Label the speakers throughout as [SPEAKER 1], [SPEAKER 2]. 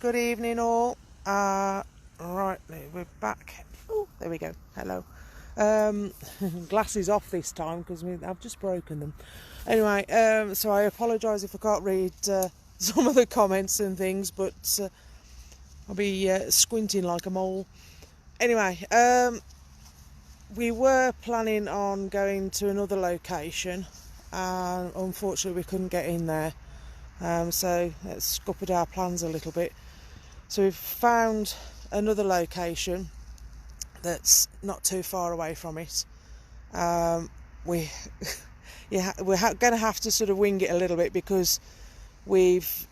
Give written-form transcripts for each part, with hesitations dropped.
[SPEAKER 1] Good evening all. Right, we're back. Oh, there we go. Hello. Glasses off this time because I've just broken them. Anyway, so I apologise if I can't read some of the comments and things, but I'll be squinting like a mole. Anyway, we were planning on going to another location, and unfortunately we couldn't get in there. So let's scuppered our plans a little bit. So we've found another location that's not too far away from it. We're going to have to sort of wing it a little bit because we've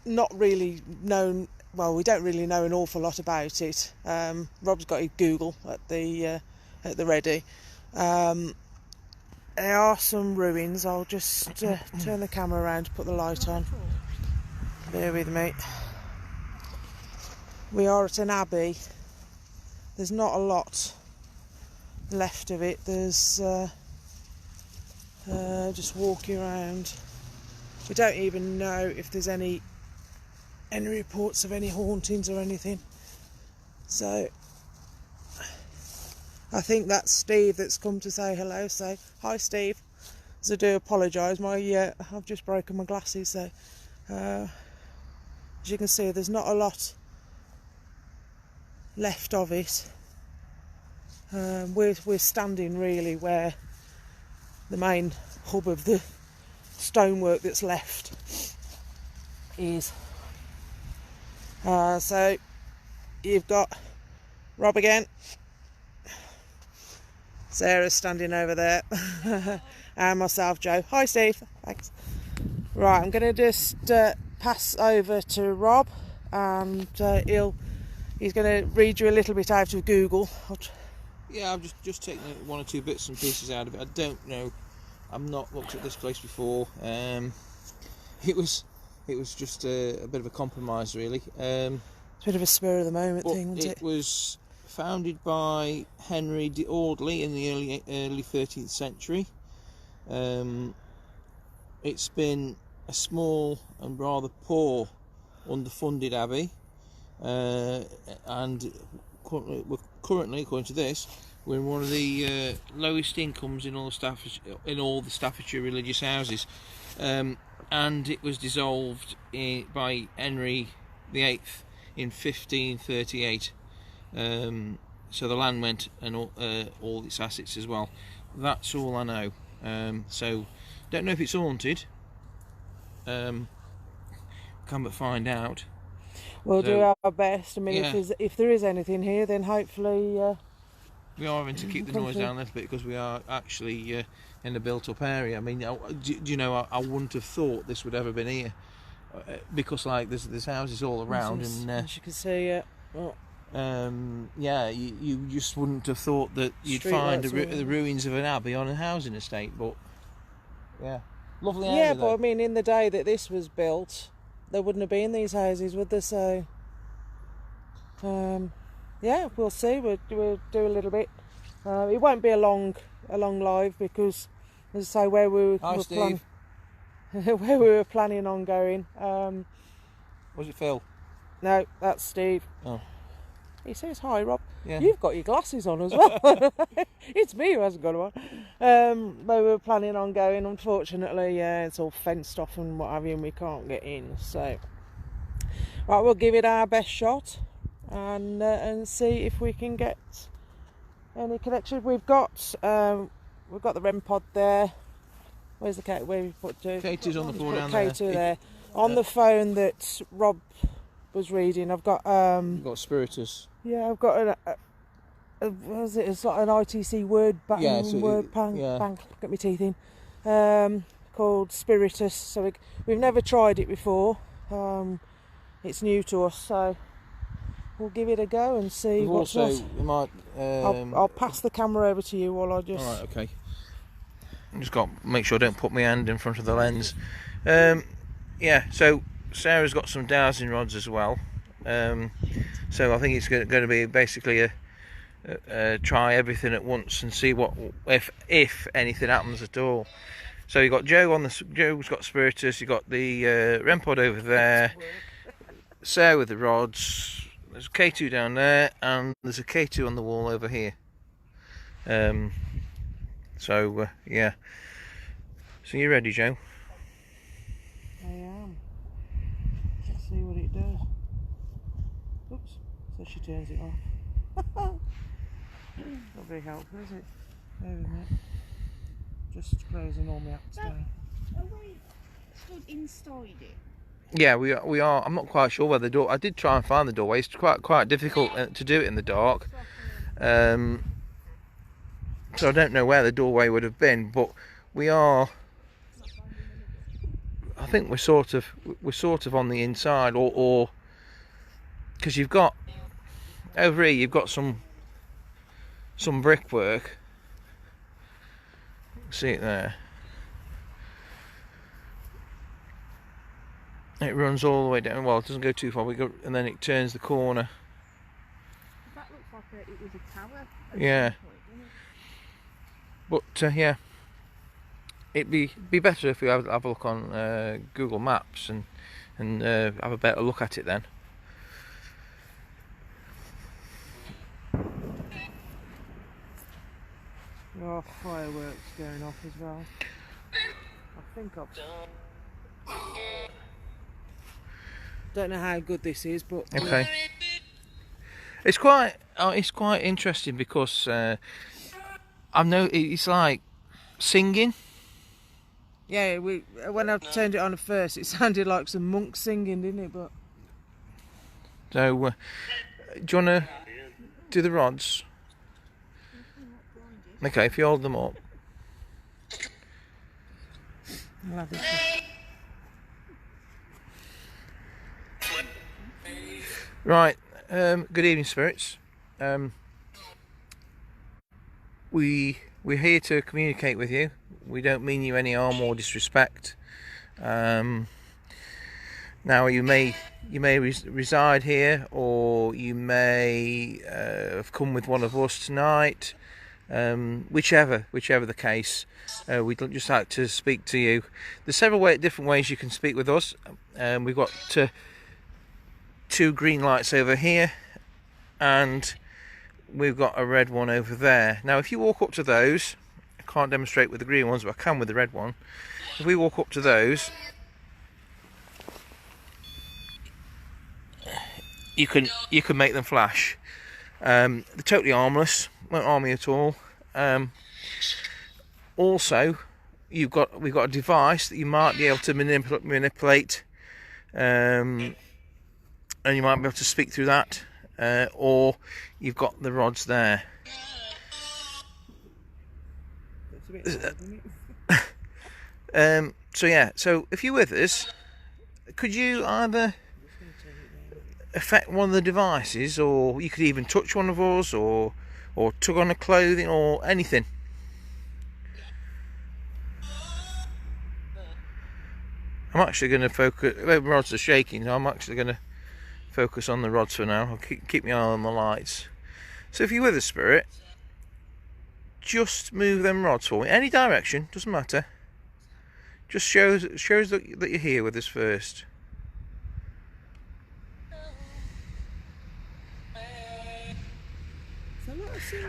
[SPEAKER 1] not really known. Well, we don't really know an awful lot about it. Rob's got his Google at the ready. There are some ruins. I'll just turn the camera around to put the light on. Bear with me. We are at an abbey. There's not a lot left of it. There's just walking around. We don't even know if there's any reports of any hauntings or anything. So I think that's Steve that's come to say hello. So hi Steve. So I do apologise. I've just broken my glasses. So as you can see, there's not a lot left of it. We're standing really where the main hub of the stonework that's left is. So you've got Rob again. Sarah's standing over there. And myself, Joe. Hi Steve. Thanks. Right, I'm going to just pass over to Rob, and he's going to read you a little bit out of Google.
[SPEAKER 2] Yeah, I've just taken one or two bits and pieces out of it. I don't know. I've not looked at this place before. It was just a bit of a compromise, really. It's
[SPEAKER 1] a bit of a spur of the moment thing, wasn't it?
[SPEAKER 2] It was founded by Henry de Audley in the early 13th century. It's been a small and rather poor, underfunded abbey, and currently, according to this, we're in one of the lowest incomes in all the Staffordshire religious houses, and it was dissolved by Henry VIII in 1538. So the land went, and all its assets as well. That's all I know. So don't know if it's haunted. Can but find out.
[SPEAKER 1] We'll do our best. I mean, yeah. if there is anything here, then hopefully
[SPEAKER 2] we are having to keep the noise down a little bit because we are actually in a built-up area. I mean, do you know? I wouldn't have thought this would ever been here because, like, there's houses all around, and
[SPEAKER 1] as you can see,
[SPEAKER 2] you just wouldn't have thought that you'd find the ruins of an abbey on a housing estate. But yeah, lovely area.
[SPEAKER 1] Yeah, but I mean, in the day that this was built, there wouldn't have been these houses, would there? So yeah, we'll see. We'll do a little bit. It won't be a long live because, as I say, where we were planning on going.
[SPEAKER 2] Was it Phil?
[SPEAKER 1] No, that's Steve.
[SPEAKER 2] Oh.
[SPEAKER 1] He says hi, Rob.
[SPEAKER 2] Yeah.
[SPEAKER 1] You've got your glasses on as well. It's me who hasn't got them on. But we were planning on going. Unfortunately, it's all fenced off and what have you, and we can't get in. So, right, we'll give it our best shot and see if we can get any connection. We've got the REM pod there. Where's the Kate? Where we put to?
[SPEAKER 2] Kate's on the floor down
[SPEAKER 1] there. Katie there. On the phone that Rob was reading, I've got
[SPEAKER 2] You've got Spiritus.
[SPEAKER 1] Yeah, I've got what is it? It's like an ITC word bank.
[SPEAKER 2] Yeah,
[SPEAKER 1] bank. Get my teeth in. Called Spiritus. So we've never tried it before. It's new to us, so we'll give it a go and see. I'll pass the camera over to you while I just.
[SPEAKER 2] All right, okay. I just got to make sure I don't put my hand in front of the lens. Yeah, so Sarah's got some dowsing rods as well. So I think it's going to be basically a try everything at once and see what if anything happens at all. So you got Joe's got Spiritus, you got the REM pod over there. Sarah with the rods. There's a K2 down there, and there's a K2 on the wall over here. Yeah. So you ready, Joe?
[SPEAKER 1] I am. Let's see what it does. Oops. So she turns it off. Not very helpful, is it? There we go. Just closing all my apps down.
[SPEAKER 3] Are we stood inside it?
[SPEAKER 2] Yeah, we are. I'm not quite sure where the door. I did try and find the doorway. It's quite difficult to do it in the dark. So I don't know where the doorway would have been, but we are. I think we're sort of on the inside, or because you've got over here, you've got some brickwork. See it there. It runs all the way down. Well, it doesn't go too far. We go, and then it turns the corner.
[SPEAKER 3] That looks like it was a tower.
[SPEAKER 2] Yeah. But yeah, it'd be better if we have a look on Google Maps and have a better look at it then.
[SPEAKER 1] Oh, fireworks going off as well. I think I've. Don't know how good this is, but
[SPEAKER 2] Okay. It's quite interesting because I know it's like singing.
[SPEAKER 1] yeah, when I turned it on at first, it sounded like some monks singing, didn't it? But
[SPEAKER 2] So, do you want to do the rods? Okay, if you hold them up.
[SPEAKER 1] I'll have this.
[SPEAKER 2] Right. Good evening, spirits. We're here to communicate with you. We don't mean you any harm or disrespect. Now you may reside here, or you may have come with one of us tonight. Whichever the case, we'd just like to speak to you. There's several different ways you can speak with us. We've got two green lights over here, and we've got a red one over there. Now if you walk up to those, I can't demonstrate with the green ones, but I can with the red one. If we walk up to those, you can make them flash. They're totally harmless, won't harm you at all. Also, we've got a device that you might be able to manipulate, and you might be able to speak through that, or you've got the rods there.
[SPEAKER 1] That's a bit loud, isn't it?
[SPEAKER 2] So if you're with us, could you either affect one of the devices, or you could even touch one of us, or tug on the clothing, or anything. I'm actually going to focus. The rods are shaking, so I'm actually going to focus on the rods for now. I'll keep my eye on the lights. So if you're with a spirit, just move them rods for me. Any direction, doesn't matter. Just shows that you're here with us first.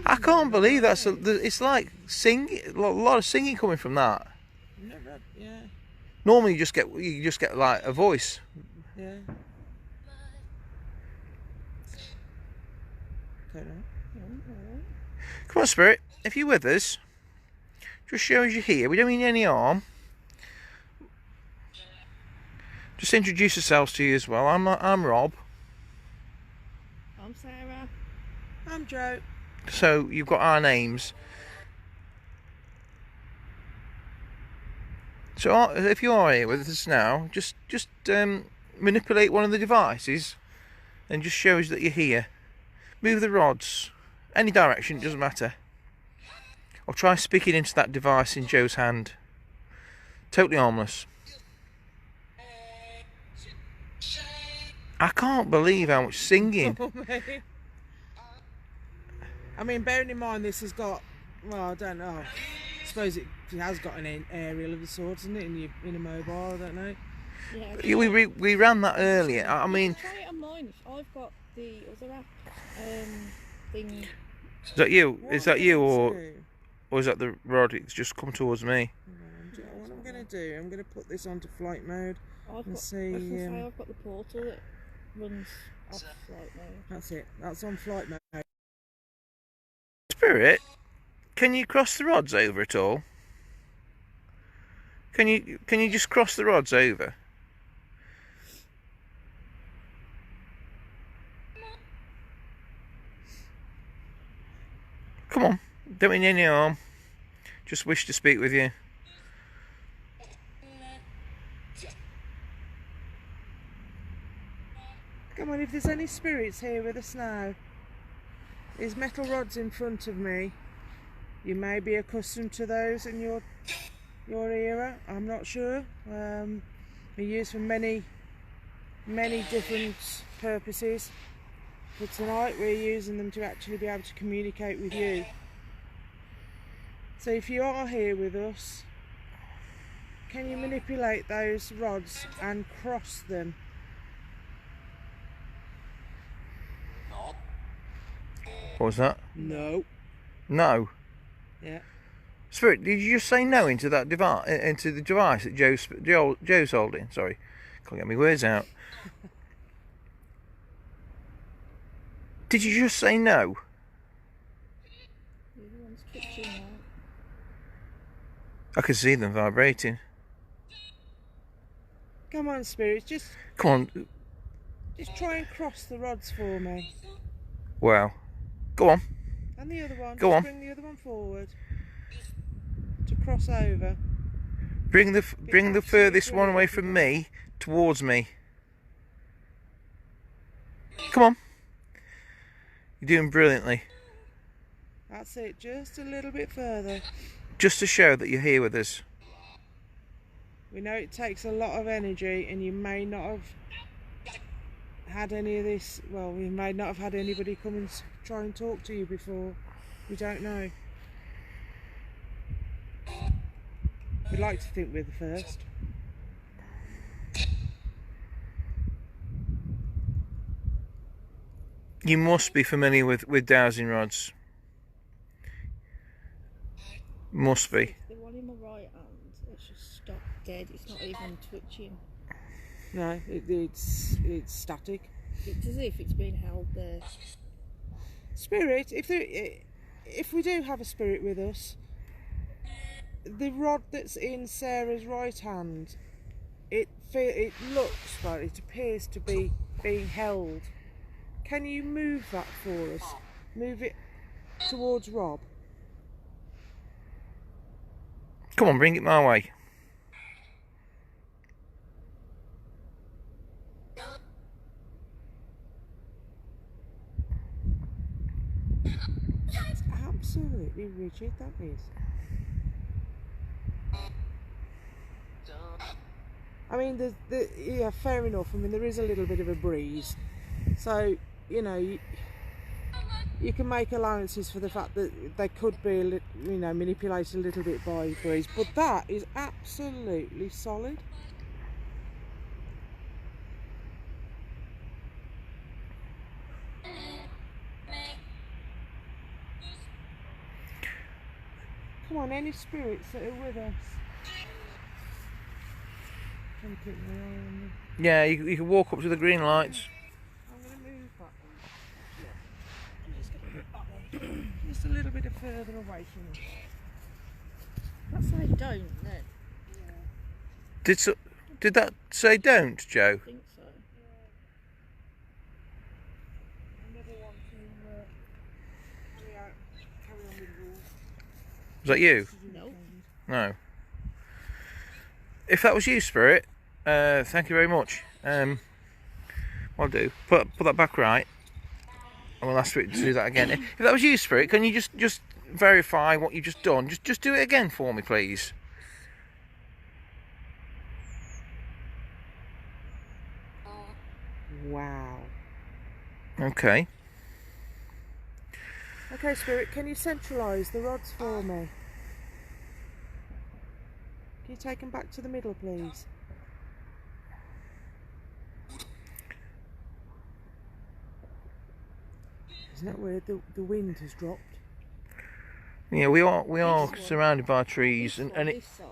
[SPEAKER 2] I can't believe it's like singing. A lot of singing coming from that.
[SPEAKER 1] Yeah.
[SPEAKER 2] Normally you just get like a voice.
[SPEAKER 1] Yeah. Don't know.
[SPEAKER 2] Come on, spirit. If you're with us, just show us you're here. We don't mean any harm. Just introduce yourselves to you as well. I'm Rob.
[SPEAKER 3] I'm Sarah.
[SPEAKER 1] I'm Joe.
[SPEAKER 2] So you've got our names. So if you are here with us now, just manipulate one of the devices and just show us that you're here. Move the rods, any direction, it doesn't matter. Or try speaking into that device in Joe's hand. Totally harmless. I can't believe how much singing.
[SPEAKER 1] Oh, mate. I mean, bearing in mind this has got, well, I don't know. I suppose it has got an aerial of the sort, isn't it? In a mobile, I don't know.
[SPEAKER 3] Yeah,
[SPEAKER 2] We ran that earlier. I mean,
[SPEAKER 3] try it on mine. I've got the other app thing.
[SPEAKER 2] Is that you?
[SPEAKER 1] What
[SPEAKER 2] Is
[SPEAKER 1] I'm
[SPEAKER 2] that you,
[SPEAKER 1] gonna
[SPEAKER 2] or
[SPEAKER 1] do-
[SPEAKER 2] is that the rod? It's just come towards me.
[SPEAKER 1] What I'm going to do, I'm going to put this onto flight mode
[SPEAKER 3] I've
[SPEAKER 1] and
[SPEAKER 3] got,
[SPEAKER 1] see.
[SPEAKER 3] I was gonna say I've got the portal that runs off flight mode.
[SPEAKER 1] That's it. That's on flight mode.
[SPEAKER 2] Spirit, can you cross the rods over at all? Can you just cross the rods over? Come on, don't mean any harm. Just wish to speak with you.
[SPEAKER 1] Come on, if there's any spirits here with us now, there's metal rods in front of me. You may be accustomed to those in your era. I'm not sure. They're used for many different purposes. But tonight we're using them to actually be able to communicate with you. So if you are here with us, can you manipulate those rods and cross them?
[SPEAKER 2] What was that?
[SPEAKER 1] No.
[SPEAKER 2] No.
[SPEAKER 1] Yeah.
[SPEAKER 2] Spirit, did you just say no into that device, into the device that Joe's holding? Sorry, can't get my words out. Did you just say no?
[SPEAKER 3] The other one's twitching now.
[SPEAKER 2] I can see them vibrating.
[SPEAKER 1] Come on, spirits, just
[SPEAKER 2] Come on.
[SPEAKER 1] try and cross the rods for me.
[SPEAKER 2] Wow. Go on.
[SPEAKER 1] And the other one.
[SPEAKER 2] Go
[SPEAKER 1] just
[SPEAKER 2] on.
[SPEAKER 1] Bring the other one forward to cross over.
[SPEAKER 2] Bring the furthest one away from me towards me. Come on. You're doing brilliantly.
[SPEAKER 1] That's it. Just a little bit further.
[SPEAKER 2] Just to show that you're here with us.
[SPEAKER 1] We know it takes a lot of energy, and you may not have had any of this. Well, you may not have had anybody come and try and talk to you before. We don't know. We'd like to think we're the first.
[SPEAKER 2] You must be familiar with dowsing rods. Must be.
[SPEAKER 3] The one in my right hand, it's just stopped dead. It's not even twitching.
[SPEAKER 1] No, it's static.
[SPEAKER 3] It's as if it's been held there.
[SPEAKER 1] Spirit, if we do have a spirit with us, the rod that's in Sarah's right hand, it looks like it appears to be being held. Can you move that for us? Move it towards Rob.
[SPEAKER 2] Come on, bring it my way.
[SPEAKER 1] It's absolutely rigid, that is. I mean, yeah, fair enough. I mean, there is a little bit of a breeze, so you know you can make allowances for the fact that they could be, manipulated a little bit by breeze. But that is absolutely solid. Come on, any spirits that are with us? Trying to keep my eye on them.
[SPEAKER 2] Yeah, you can walk up to the green lights.
[SPEAKER 1] I'm going to move that one. Just a little bit further away from us.
[SPEAKER 3] That's why I don't, no.
[SPEAKER 2] Did that say don't, Joe?
[SPEAKER 3] I think so.
[SPEAKER 1] Another one to carry on with rules.
[SPEAKER 2] Was that you?
[SPEAKER 3] No.
[SPEAKER 2] No. If that was you, Spirit, thank you very much. What I'll do, put that back right, and we'll ask Spirit to do that again. If that was you, Spirit, can you just verify what you've just done? Just do it again for me, please.
[SPEAKER 1] Wow.
[SPEAKER 2] Okay.
[SPEAKER 1] Okay, Spirit, can you centralise the rods for me? Can you take them back to the middle, please? Isn't that weird? The wind has dropped.
[SPEAKER 2] Yeah, we are
[SPEAKER 3] This one.
[SPEAKER 2] surrounded by trees,
[SPEAKER 3] This
[SPEAKER 2] and
[SPEAKER 3] one,
[SPEAKER 2] it.
[SPEAKER 3] this side,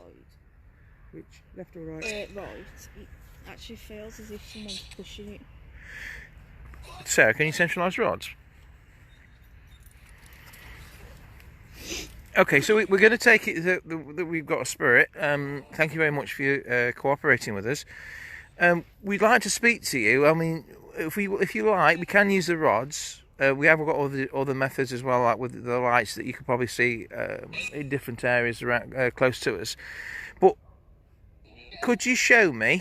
[SPEAKER 1] Which, left or right?
[SPEAKER 3] right, it actually feels as if someone's pushing it.
[SPEAKER 2] Sarah, can you centralise rods? Okay, so we're going to take it that we've got a spirit. Thank you very much for you cooperating with us. We'd like to speak to you. I mean, if you like, we can use the rods. We have got all the other methods as well, like with the lights that you could probably see in different areas around close to us. But could you show me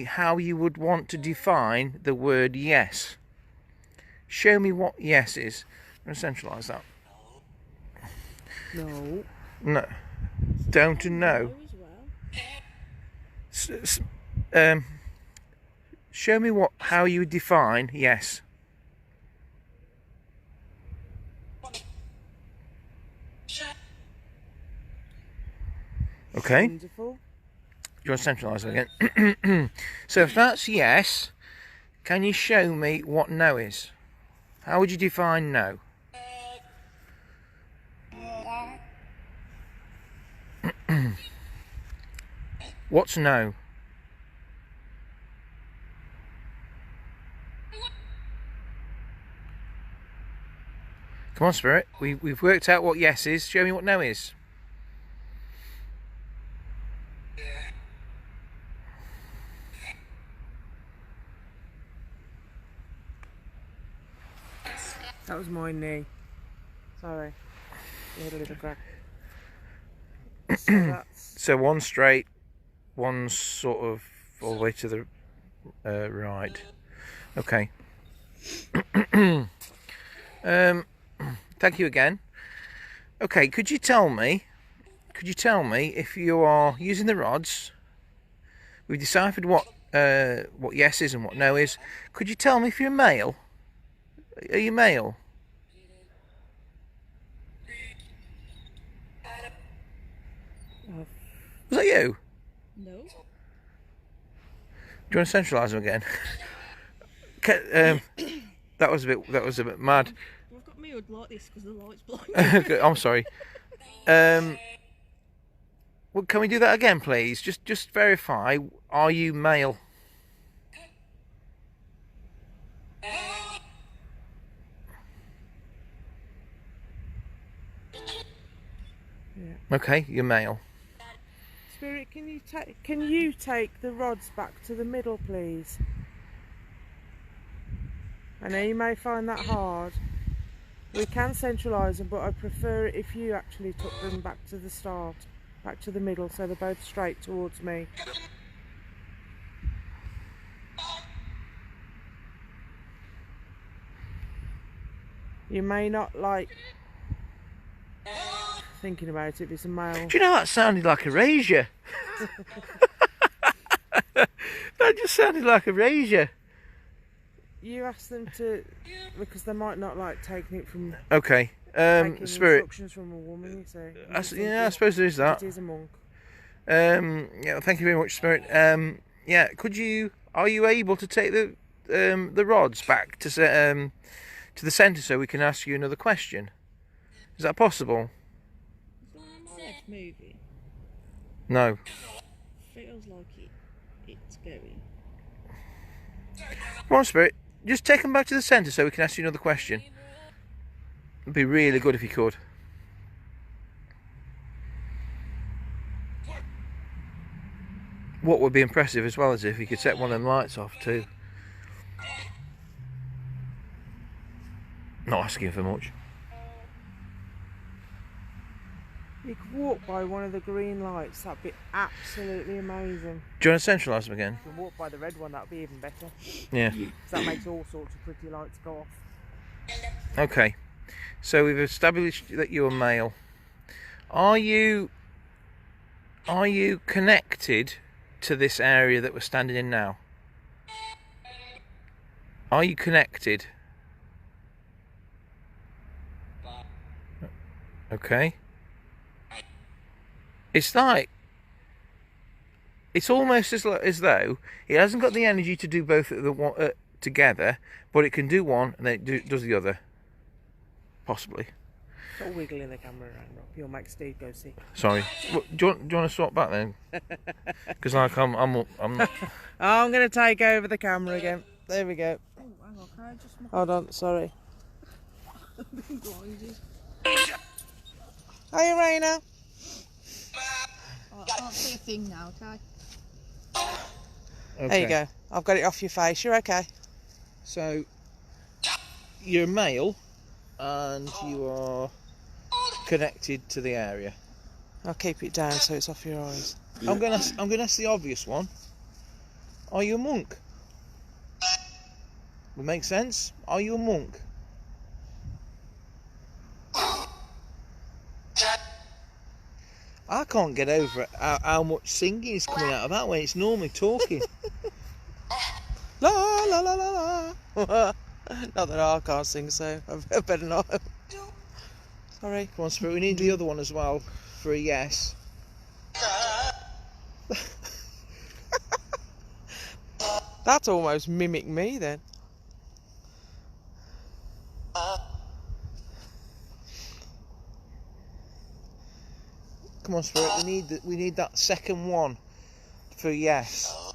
[SPEAKER 2] how you would want to define the word yes? Show me what yes is. I'm going to centralise that.
[SPEAKER 1] No.
[SPEAKER 2] No. Down to no.
[SPEAKER 3] As well.
[SPEAKER 2] Show me how you would define yes. Okay.
[SPEAKER 1] Wonderful.
[SPEAKER 2] You want to centralise it again? So if that's yes, can you show me what no is? How would you define no? What's no? Come on, Spirit. We've worked out what yes is. Show me what no is.
[SPEAKER 1] That was my knee. Sorry. You had a little crack. So that's...
[SPEAKER 2] So one straight, one sort of all the way to the right. Okay. Thank you again. Okay, could you tell me if you are using the rods? We've deciphered what yes is and what no is. Could you tell me if you're male? Are you male? Was that you?
[SPEAKER 3] No.
[SPEAKER 2] Do you want to centralise them again? That was a bit mad.
[SPEAKER 3] I've got my hood like this because the light's blinding.
[SPEAKER 2] I'm sorry. Well, can we do that again, please? Just verify. Are you male?
[SPEAKER 1] Yeah.
[SPEAKER 2] Okay, you're male.
[SPEAKER 1] Spirit, can you take the rods back to the middle, please? I know you may find that hard. We can centralise them, but I prefer it if you actually took them back to the start, back to the middle, so they're both straight towards me. You may not like thinking about it if it's a male.
[SPEAKER 2] Do you know that sounded like erasure? That just sounded like erasure.
[SPEAKER 1] You ask them to, because they might not like taking it from
[SPEAKER 2] Okay.
[SPEAKER 1] taking
[SPEAKER 2] Spirit.
[SPEAKER 1] instructions from a woman, you see.
[SPEAKER 2] Yeah, I suppose there is that.
[SPEAKER 1] It is a monk.
[SPEAKER 2] Yeah, thank you very much, Spirit. Yeah, are you able to take the rods back to the centre so we can ask you another question? Is that possible?
[SPEAKER 3] Is my leg moving?
[SPEAKER 2] No.
[SPEAKER 3] Feels like it's going.
[SPEAKER 2] Come on, Spirit. Just take them back to the centre so we can ask you another question. It'd be really good if you could. What would be impressive as well is if you could set one of them lights off too. Not asking for much.
[SPEAKER 1] You could walk by one of the green lights, that'd be absolutely amazing.
[SPEAKER 2] Do you want to centralise them again?
[SPEAKER 1] You can walk by the red one, that'd be even better.
[SPEAKER 2] Yeah.
[SPEAKER 1] Because that makes all sorts of pretty lights go off.
[SPEAKER 2] Okay. So we've established that you're male. Are you connected to this area that we're standing in now? Are you connected? Okay. It's almost as though it hasn't got the energy to do both at together, but it can do one and then it does the other. Possibly.
[SPEAKER 1] Stop wiggling the camera around, Rob. You'll make Steve go see.
[SPEAKER 2] Sorry. Do you want to swap back then? Because like I'm not.
[SPEAKER 1] I'm going to take over the camera again. There we go.
[SPEAKER 3] Oh, hang on, can I just...
[SPEAKER 1] Hold on, sorry.
[SPEAKER 3] I've been blinded.
[SPEAKER 1] Hiya, Raina.
[SPEAKER 3] Oh, I can't see a thing now, okay?
[SPEAKER 2] Okay.
[SPEAKER 1] There you go. I've got it off your face. You're okay.
[SPEAKER 2] So you're a male, and you are connected to the area.
[SPEAKER 1] I'll keep it down so it's off your eyes.
[SPEAKER 2] I'm gonna ask the obvious one. Are you a monk? Would make sense. Are you a monk? I can't get over how much singing is coming out of that when it's normally talking.
[SPEAKER 1] La la la la la. Not that I can't sing, so I better not. Sorry.
[SPEAKER 2] Come on, Spirit, we need the other one as well for a yes.
[SPEAKER 1] That's almost mimic me then.
[SPEAKER 2] Come on, Spirit, we need that second one for a yes.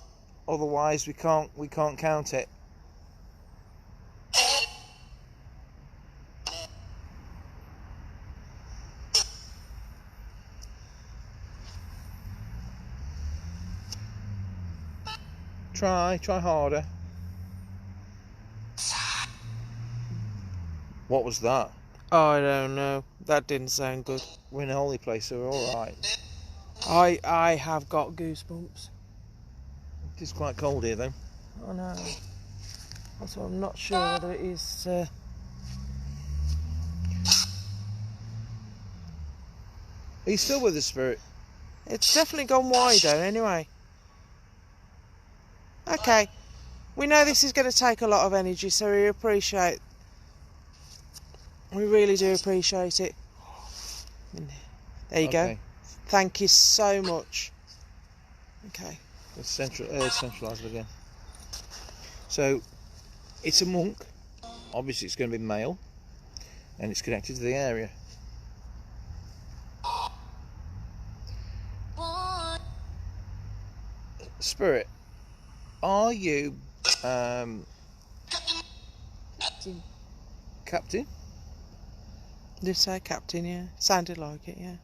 [SPEAKER 2] Otherwise, we can't count it. Try harder. What was that?
[SPEAKER 1] Oh, I don't know. That didn't sound good.
[SPEAKER 2] We're in a holy place, so we're all right.
[SPEAKER 1] I have got goosebumps.
[SPEAKER 2] It is quite cold here, though.
[SPEAKER 1] I know. That's why I'm not sure whether it is.
[SPEAKER 2] Are you still with us, Spirit?
[SPEAKER 1] It's definitely gone wider anyway. Okay. We know this is going to take a lot of energy, so we really do appreciate it. There you go. Thank you so much. Okay.
[SPEAKER 2] Let's centralise it again. So, it's a monk. Obviously, it's going to be male, and it's connected to the area. Spirit, are you captain?
[SPEAKER 1] Did you say captain? Yeah. Sounded like it. Yeah.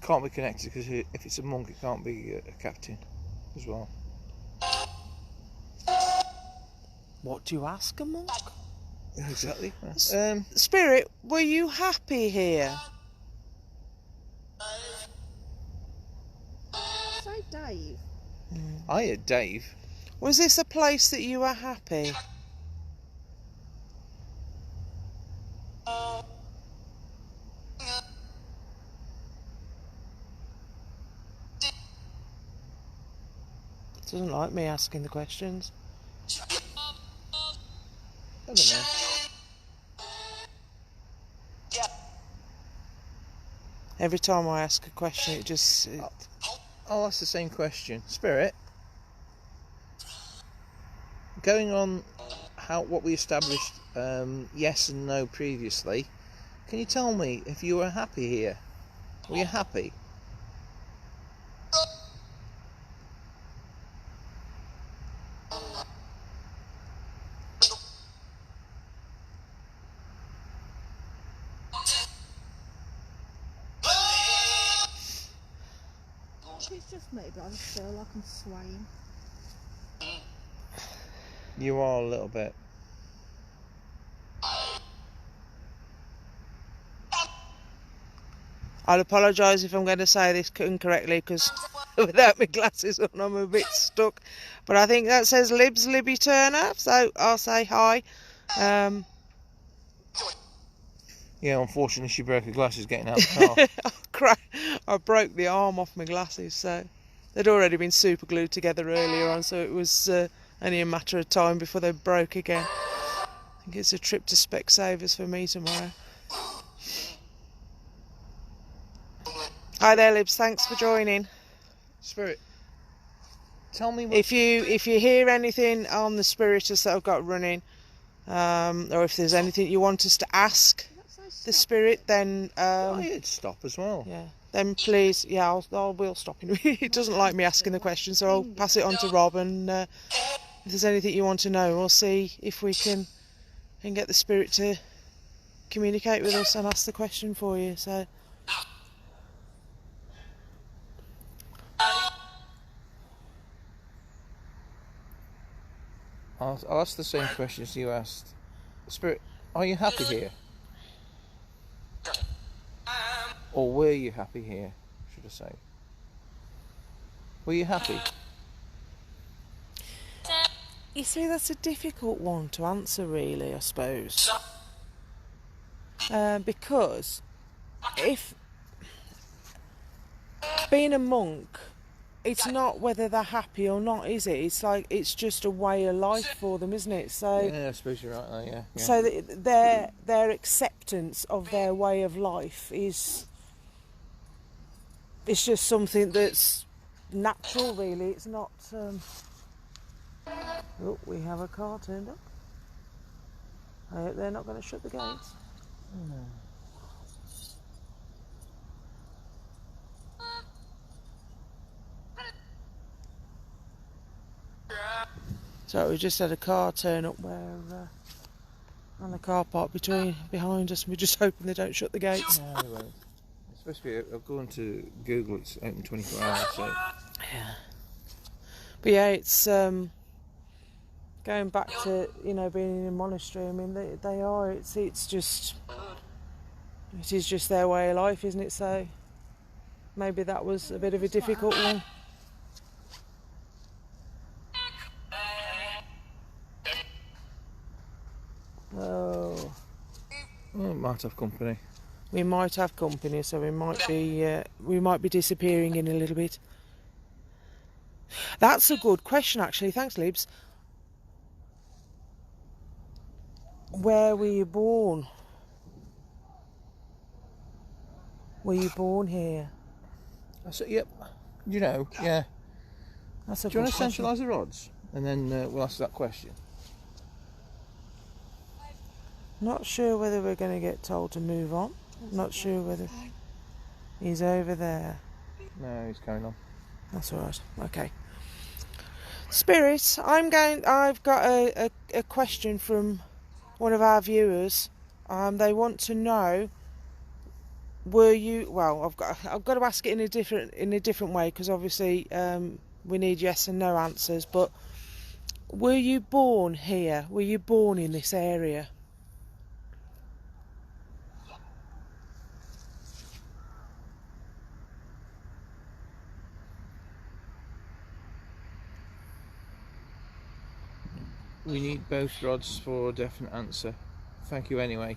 [SPEAKER 2] Can't be connected because if it's a monk, it can't be a captain as well.
[SPEAKER 1] What do you ask a monk?
[SPEAKER 2] Exactly.
[SPEAKER 1] Spirit, were you happy here?
[SPEAKER 3] Say Dave.
[SPEAKER 2] Hiya, Dave.
[SPEAKER 1] Was this a place that you were happy? Doesn't like me asking the questions.
[SPEAKER 2] I don't know.
[SPEAKER 1] Every time I ask a question, it just...
[SPEAKER 2] I'll ask the same question. Spirit, going on what we established yes and no previously, can you tell me if you were happy here? Were you happy?
[SPEAKER 3] It's just me, but I just feel like I'm swaying.
[SPEAKER 2] You are a little bit.
[SPEAKER 1] I'll apologise if I'm going to say this incorrectly, because without my glasses on I'm a bit stuck. But I think that says Libby Turner, so I'll say hi.
[SPEAKER 2] Yeah, unfortunately she broke her glasses getting out of the car.
[SPEAKER 1] I broke the arm off my glasses, so they'd already been super glued together earlier on, so it was only a matter of time before they broke again. I think it's a trip to Specsavers for me tomorrow. Hi there, Libs. Thanks for joining.
[SPEAKER 2] Spirit, tell me what...
[SPEAKER 1] If you hear anything on the spiritus that I've got running, or if there's anything you want us to ask the spirit, then
[SPEAKER 2] I'd stop as well.
[SPEAKER 1] yeah, then please, yeah, we'll stop him. He doesn't like me asking the question, so I'll pass it on to Rob, and if there's anything you want to know, we'll see if we can get the spirit to communicate with us and ask the question for you. So
[SPEAKER 2] I'll ask the same questions you asked. Spirit, are you happy here? Or were you happy here, should I say? Were you happy?
[SPEAKER 1] you see, that's a difficult one to answer, really, I suppose, because if being a monk, it's not whether they're happy or not, is it? It's like it's just a way of life for them, isn't it? So
[SPEAKER 2] Yeah, I suppose you're right there, yeah.
[SPEAKER 1] so their acceptance of their way of life is it's just something that's natural, really. It's not. Oh, we have a car turned up. I hope they're not going to shut the gates. So we just had a car turn up where on the car park behind us, and we're just hoping they don't shut the gates.
[SPEAKER 2] No, they won't. It's supposed to be. I've gone to Google. It's open 24 hours. So
[SPEAKER 1] Yeah. But yeah, it's going back to being in a monastery. I mean, they are. It is just their way of life, isn't it? So maybe that was a bit of a difficult one. Oh,
[SPEAKER 2] well, might have company.
[SPEAKER 1] we might have company, so we might be disappearing in a little bit. That's a good question, actually. Thanks, Libs. Where were you born? Were you born here?
[SPEAKER 2] I said, yep. Yeah.
[SPEAKER 1] That's a
[SPEAKER 2] Do you
[SPEAKER 1] good
[SPEAKER 2] want to
[SPEAKER 1] question.
[SPEAKER 2] centralise the rods, and then we'll ask that question.
[SPEAKER 1] Not sure whether we're going to get told to move on. Not sure whether he's over there.
[SPEAKER 2] No, he's carrying on.
[SPEAKER 1] That's all right. Okay. Spirit, I've got a question from one of our viewers. They want to know, were you? Well, I've got to ask it in a different way, because obviously we need yes and no answers. But were you born here? Were you born in this area?
[SPEAKER 2] We need both rods for a definite answer. Thank you anyway.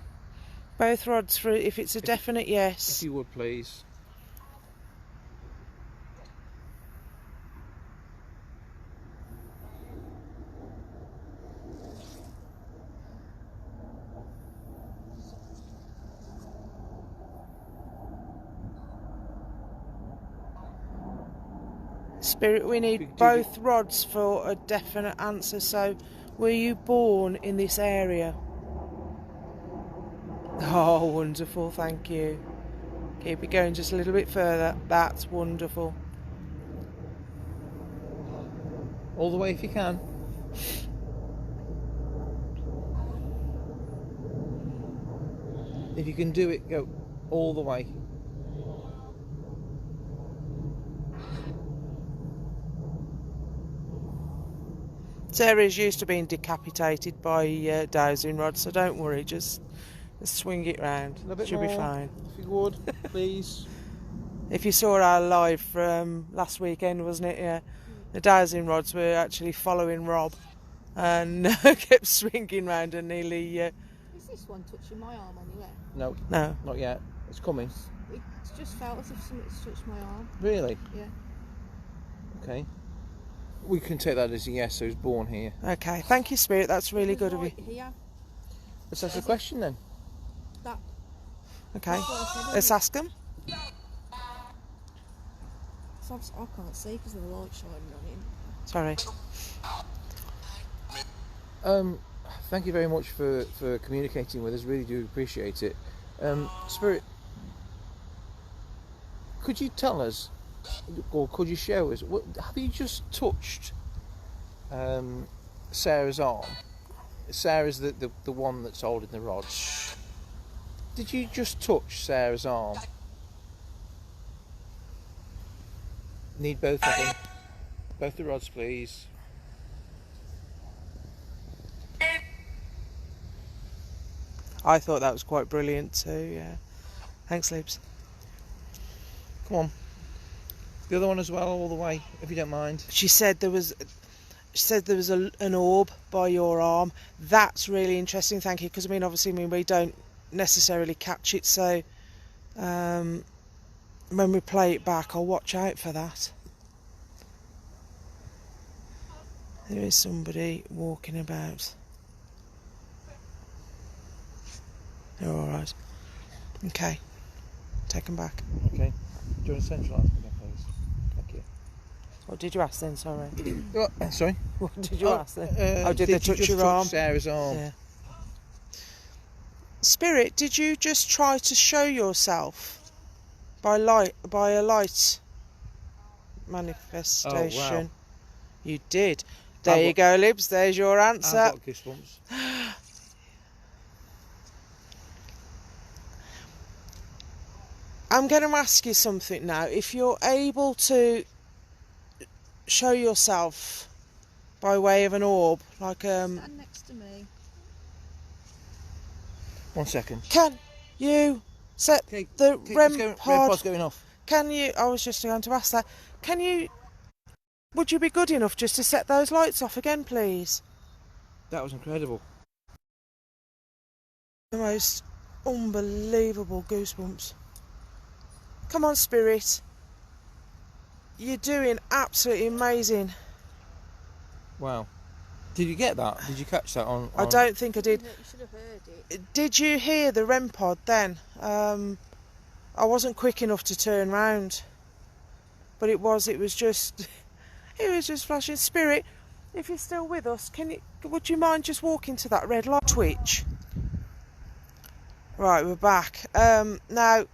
[SPEAKER 1] Both rods for if it's a definite yes.
[SPEAKER 2] If you would, please.
[SPEAKER 1] Spirit, we need both rods for a definite answer. So, were you born in this area? Oh, wonderful, thank you. Keep it going just a little bit further. That's wonderful.
[SPEAKER 2] All the way if you can. If you can do it, go all the way.
[SPEAKER 1] Sarah's used to being decapitated by dowsing rods, so don't worry, just swing it round.
[SPEAKER 2] A little bit
[SPEAKER 1] She'll
[SPEAKER 2] more,
[SPEAKER 1] be fine.
[SPEAKER 2] if you would, please.
[SPEAKER 1] If you saw our live from last weekend, wasn't it? Yeah. The dowsing rods were actually following Rob and kept swinging round and nearly...
[SPEAKER 3] Is this one touching my arm anywhere?
[SPEAKER 2] No,
[SPEAKER 1] No.
[SPEAKER 2] not yet. It's coming.
[SPEAKER 3] It's just felt as if something's touched my arm.
[SPEAKER 2] Really?
[SPEAKER 3] Yeah.
[SPEAKER 2] Okay. We can take that as a yes, so he's born here.
[SPEAKER 1] Okay, thank you, Spirit. That's really good of you.
[SPEAKER 3] Right here.
[SPEAKER 2] Let's ask the question then.
[SPEAKER 3] That.
[SPEAKER 1] Okay, let's ask them.
[SPEAKER 3] So I can't see because of the light shining on him.
[SPEAKER 1] Sorry.
[SPEAKER 2] Thank you very much for communicating with us. Really do appreciate it. Spirit, could you tell us, or could you show us, have you just touched Sarah's arm? Sarah's the one that's holding the rods. Did you just touch Sarah's arm? Need both of them. Both the rods, please.
[SPEAKER 1] I thought that was quite brilliant too, yeah. Thanks, Libs.
[SPEAKER 2] Come on. The other one as well, all the way, if you don't mind.
[SPEAKER 1] She said there was an orb by your arm. That's really interesting, thank you, because obviously we don't necessarily catch it, so when we play it back I'll watch out for that. There is somebody walking about. They're alright. Okay. Take them back.
[SPEAKER 2] Okay. Do you want to centralise them again, please? Thank you.
[SPEAKER 1] What did you ask then, sorry?
[SPEAKER 2] Sorry?
[SPEAKER 1] What did you ask then? Did they touch
[SPEAKER 2] you
[SPEAKER 1] your arm?
[SPEAKER 2] Sarah's arm?
[SPEAKER 1] Yeah. Spirit, did you just try to show yourself by a light manifestation?
[SPEAKER 2] Oh, wow.
[SPEAKER 1] You did. There you go, Libs. There's your answer.
[SPEAKER 2] I've got goosebumps.
[SPEAKER 1] I'm going to ask you something now. If you're able to show yourself by way of an orb, like
[SPEAKER 3] Stand next to me.
[SPEAKER 2] 1 second.
[SPEAKER 1] can you set the REM pod?
[SPEAKER 2] pod's going off.
[SPEAKER 1] Can you? I was just going to ask that. Can you? Would you be good enough just to set those lights off again, please?
[SPEAKER 2] That was incredible.
[SPEAKER 1] The most unbelievable goosebumps. Come on, Spirit. You're doing absolutely amazing.
[SPEAKER 2] Wow. Did you get that? Did you catch that on...
[SPEAKER 1] I don't think I did.
[SPEAKER 3] You should have heard it.
[SPEAKER 1] Did you hear the REM pod then? I wasn't quick enough to turn round. But it was just flashing. Spirit, if you're still with us, would you mind just walking to that red light? Twitch. Right, we're back. Now,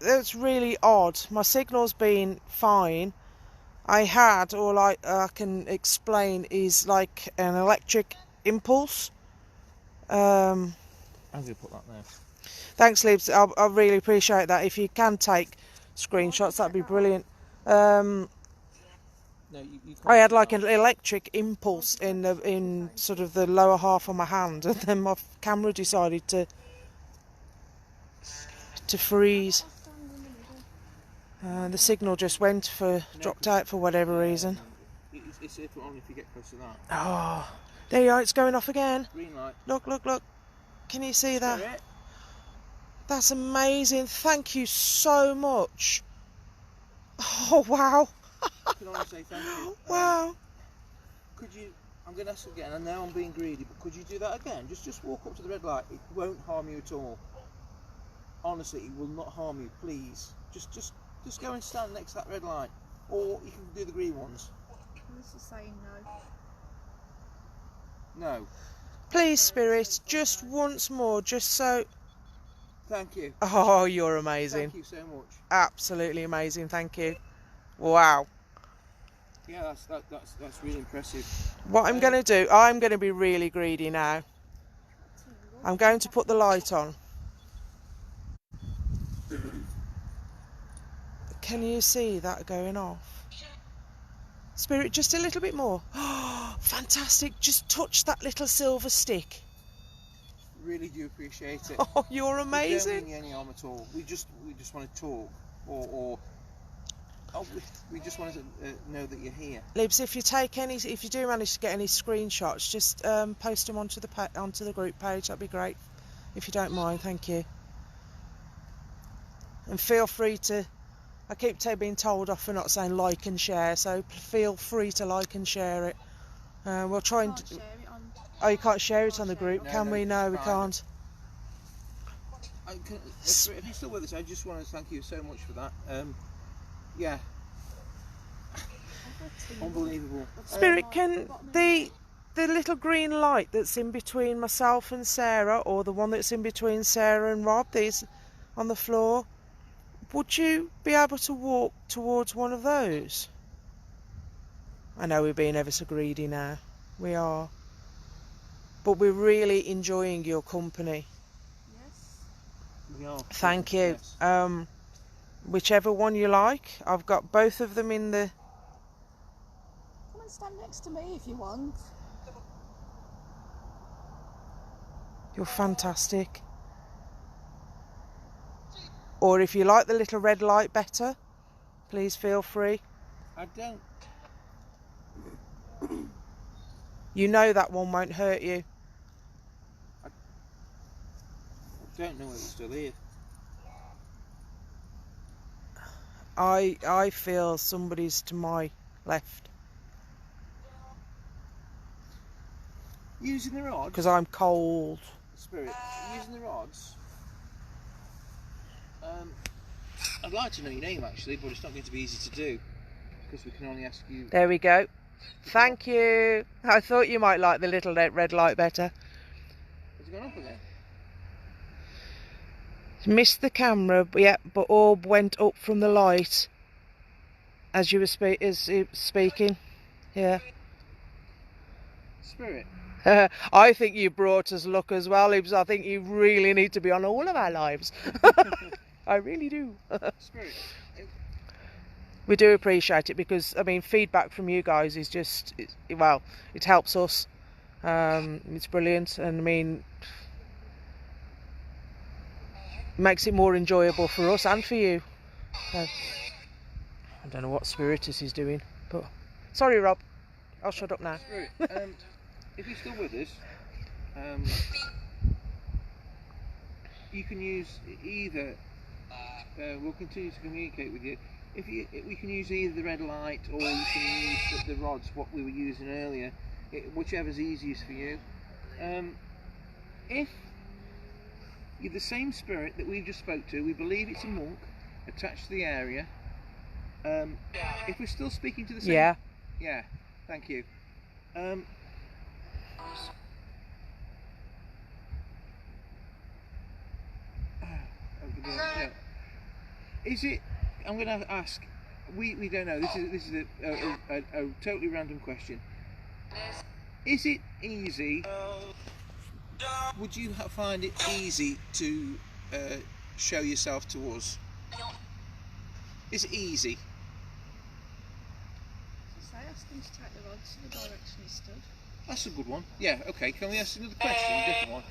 [SPEAKER 1] that's really odd. My signal's been fine. I had, all I can explain is like an electric impulse.
[SPEAKER 2] I'm going to put that there.
[SPEAKER 1] Thanks, Libs. I really appreciate that. If you can take screenshots, that'd be brilliant.
[SPEAKER 2] No, you
[SPEAKER 1] I had like an electric impulse in sort of the lower half of my hand, and then my camera decided to freeze. The signal just dropped out for whatever reason.
[SPEAKER 2] It's only if you get close to that.
[SPEAKER 1] Oh, there you are, it's going off again.
[SPEAKER 2] Green light.
[SPEAKER 1] Look. Can you see that? That's amazing. Thank you so much. Oh, wow.
[SPEAKER 2] I can only say thank you.
[SPEAKER 1] Wow.
[SPEAKER 2] Could you... I'm going to ask again, and now I'm being greedy, but could you do that again? Just walk up to the red light. It won't harm you at all. Honestly, it will not harm you, please. Just go and stand next to that red light. Or you can do the green ones.
[SPEAKER 3] This is saying no.
[SPEAKER 2] No.
[SPEAKER 1] Please, Spirit, just once more, just so...
[SPEAKER 2] Thank you.
[SPEAKER 1] Oh, you're amazing.
[SPEAKER 2] Thank you so much.
[SPEAKER 1] Absolutely amazing, thank you. Wow.
[SPEAKER 2] Yeah, that's really impressive.
[SPEAKER 1] What I'm going to do, I'm going to be really greedy now. I'm going to put the light on. Can you see that going off? Spirit, just a little bit more. Oh, fantastic. Just touch that little silver stick.
[SPEAKER 2] Really do appreciate it.
[SPEAKER 1] Oh, you're
[SPEAKER 2] We
[SPEAKER 1] amazing.
[SPEAKER 2] don't mean any harm at all. We just want to talk, we just want to know that you're here.
[SPEAKER 1] Libs, if you do manage to get any screenshots, just post them onto the group page. That'd be great, if you don't mind. Thank you. And feel free to. I keep being told off for not saying like and share, so feel free to like and share it. We'll try and.
[SPEAKER 3] Share it on.
[SPEAKER 1] Oh, you can't share it on the group, can we? No, we can't.
[SPEAKER 2] If you're still with us, I just want to thank you so much for that. Yeah. Unbelievable.
[SPEAKER 1] Spirit, can the little green light that's in between myself and Sarah, or the one that's in between Sarah and Rob, these on the floor, would you be able to walk towards one of those? I know we're being ever so greedy now. We are. But we're really enjoying your company.
[SPEAKER 3] Yes.
[SPEAKER 2] We are.
[SPEAKER 1] Thank you.
[SPEAKER 2] Yes.
[SPEAKER 1] Whichever one you like. I've got both of them in the...
[SPEAKER 3] Come and stand next to me if you want.
[SPEAKER 1] You're fantastic. Or if you like the little red light better, please feel free.
[SPEAKER 2] I don't.
[SPEAKER 1] You know that one won't hurt you.
[SPEAKER 2] I don't know if it's still here.
[SPEAKER 1] I feel somebody's to my left.
[SPEAKER 2] Using the rods.
[SPEAKER 1] Because I'm cold.
[SPEAKER 2] Spirit. Using the rods. I'd like to know your name actually, but it's not going to be easy to do because we can only ask you.
[SPEAKER 1] There we go. Thank you. I thought you might like the little red light better.
[SPEAKER 2] Has it gone up again?
[SPEAKER 1] Missed the camera, but yeah, but orb went up from the light as you were speaking. Yeah.
[SPEAKER 2] Spirit.
[SPEAKER 1] I think you brought us luck as well, Ibs. I think you really need to be on all of our lives. I really do.
[SPEAKER 2] Spirit.
[SPEAKER 1] We do appreciate it because, I mean, feedback from you guys is just, well, it helps us. It's brilliant, and I mean, makes it more enjoyable for us and for you. So, I don't know what Spiritus is doing, but sorry, Rob. I'll shut up now.
[SPEAKER 2] Spirit. If you're still with us, you can use either. We'll continue to communicate with you. We can use either the red light or you can use the rods, what we were using earlier, whichever's easiest for you. If you're the same spirit that we just spoke to, we believe it's a monk attached to the area. If we're still speaking to the same...
[SPEAKER 1] Yeah.
[SPEAKER 2] Yeah, thank you. Is it? I'm going to ask. We don't know. This is a totally random question. Is it easy? Would you find it easy to show yourself to us? Is it easy?
[SPEAKER 3] So I asked him to take the rods to the direction he stood.
[SPEAKER 2] That's a good one. Yeah. Okay. Can we ask another question? A different one.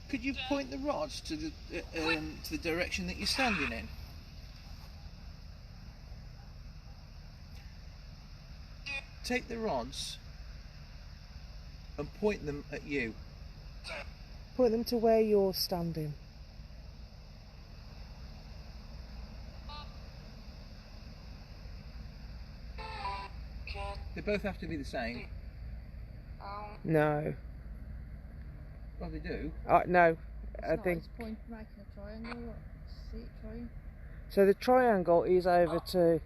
[SPEAKER 2] Could you point the rods to the direction that you're standing in? Take the rods and point them at you.
[SPEAKER 1] Point them to where you're standing.
[SPEAKER 2] They both have to be the same.
[SPEAKER 1] No.
[SPEAKER 2] Well, they do.
[SPEAKER 1] No.
[SPEAKER 3] It's
[SPEAKER 1] I
[SPEAKER 3] not,
[SPEAKER 1] think.
[SPEAKER 3] it's making a triangle. Look. See it trying.
[SPEAKER 1] So the triangle is over to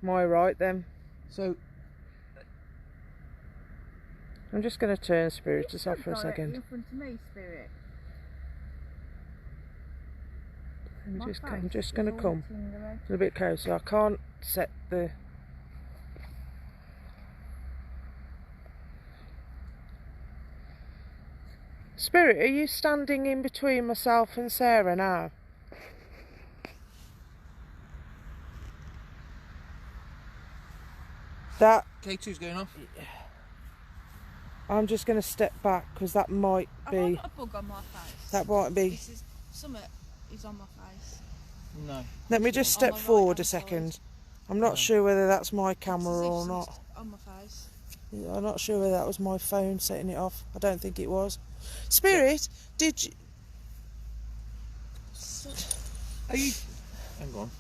[SPEAKER 1] my right then.
[SPEAKER 2] So
[SPEAKER 1] I'm just going to turn Spiritus off for a
[SPEAKER 3] Directly
[SPEAKER 1] second.
[SPEAKER 3] in front of me, Spirit.
[SPEAKER 1] I'm just going to come a little bit closer. I can't set the... Spirit, are you standing in between myself and Sarah now? That...
[SPEAKER 2] K2's going off.
[SPEAKER 1] I'm just going to step back because that might be...
[SPEAKER 3] I've got a bug on my face.
[SPEAKER 1] That might be...
[SPEAKER 3] This is... Something is on my face.
[SPEAKER 2] No.
[SPEAKER 1] Let me just step forward a second. I'm not sure whether that's my camera or not.
[SPEAKER 3] On my face.
[SPEAKER 1] I'm not sure whether that was my phone setting it off. I don't think it was. Spirit, did you...
[SPEAKER 2] Are you... Hang on.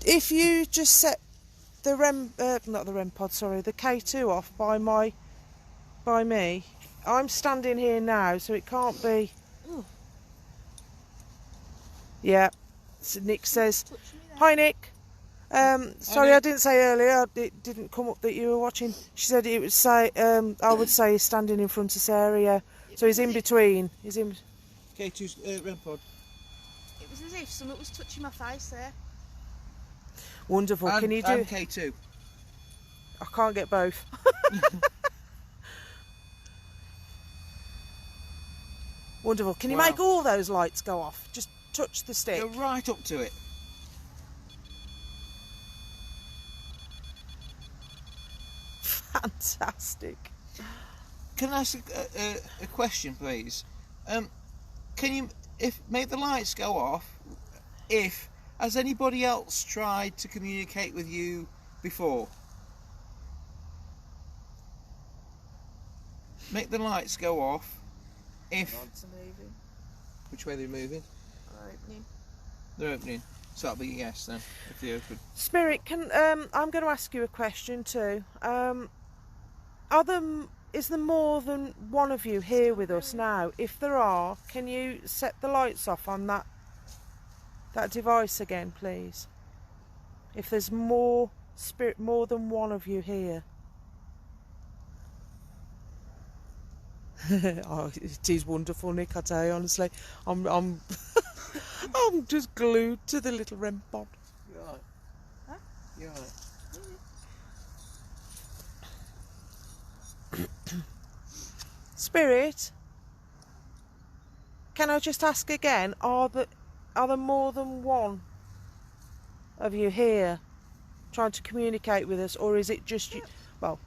[SPEAKER 1] If you just set the not the REM pod, sorry, the K2 off by me, I'm standing here now, so it can't be...
[SPEAKER 3] Ooh.
[SPEAKER 1] Yeah. So Nick says, hi Nick. Sorry, I didn't say earlier. It didn't come up that you were watching. She said it would say. I would say he's standing in front of Sarah. Yeah. So he's in between. He's in.
[SPEAKER 2] K2's REM pod.
[SPEAKER 3] It was as if something was touching my face there.
[SPEAKER 1] Wonderful. Can you do?
[SPEAKER 2] And K2.
[SPEAKER 1] I can't get both. Wonderful. Can you make all those lights go off? Just touch the stick.
[SPEAKER 2] Go right up to it.
[SPEAKER 1] Fantastic.
[SPEAKER 2] Can I ask a question, please? Can you make the lights go off? Has anybody else tried to communicate with you before? Make the lights go off.
[SPEAKER 3] Rods are moving.
[SPEAKER 2] Which way they're moving?
[SPEAKER 3] Or opening.
[SPEAKER 2] They're opening. So that'll be a yes then, if they open.
[SPEAKER 1] Spirit, can I'm going to ask you a question too. Is there more than one of you here with us now? If there are, can you set the lights off on that device again, please? If there's more than one of you here. Oh, it is wonderful, Nick. I tell you honestly, I'm I'm just glued to the little REM pod.
[SPEAKER 2] You're right.
[SPEAKER 3] Huh?
[SPEAKER 2] You're right.
[SPEAKER 1] Spirit, can I just ask again? Are there more than one of you here trying to communicate with us, or is it just you? Well,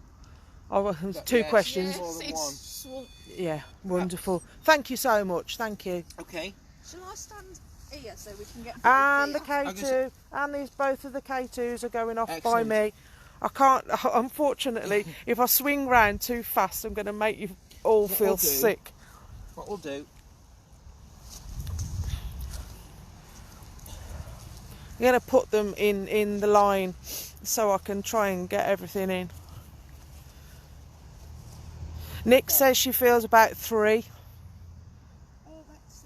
[SPEAKER 1] two questions.
[SPEAKER 2] More than one.
[SPEAKER 1] Yeah, wonderful. Thank you so much. Thank you.
[SPEAKER 2] Okay.
[SPEAKER 3] Shall I stand here so we can get?
[SPEAKER 1] And the
[SPEAKER 3] view?
[SPEAKER 1] K2, and both of the K2s are going off
[SPEAKER 2] Excellent.
[SPEAKER 1] by me. I can't. Unfortunately, if I swing round too fast, I'm going to make you all feel sick.
[SPEAKER 2] What we'll do.
[SPEAKER 1] I'm going to put them in the line so I can try and get everything in. Nick says she feels about 3.
[SPEAKER 3] Oh, that's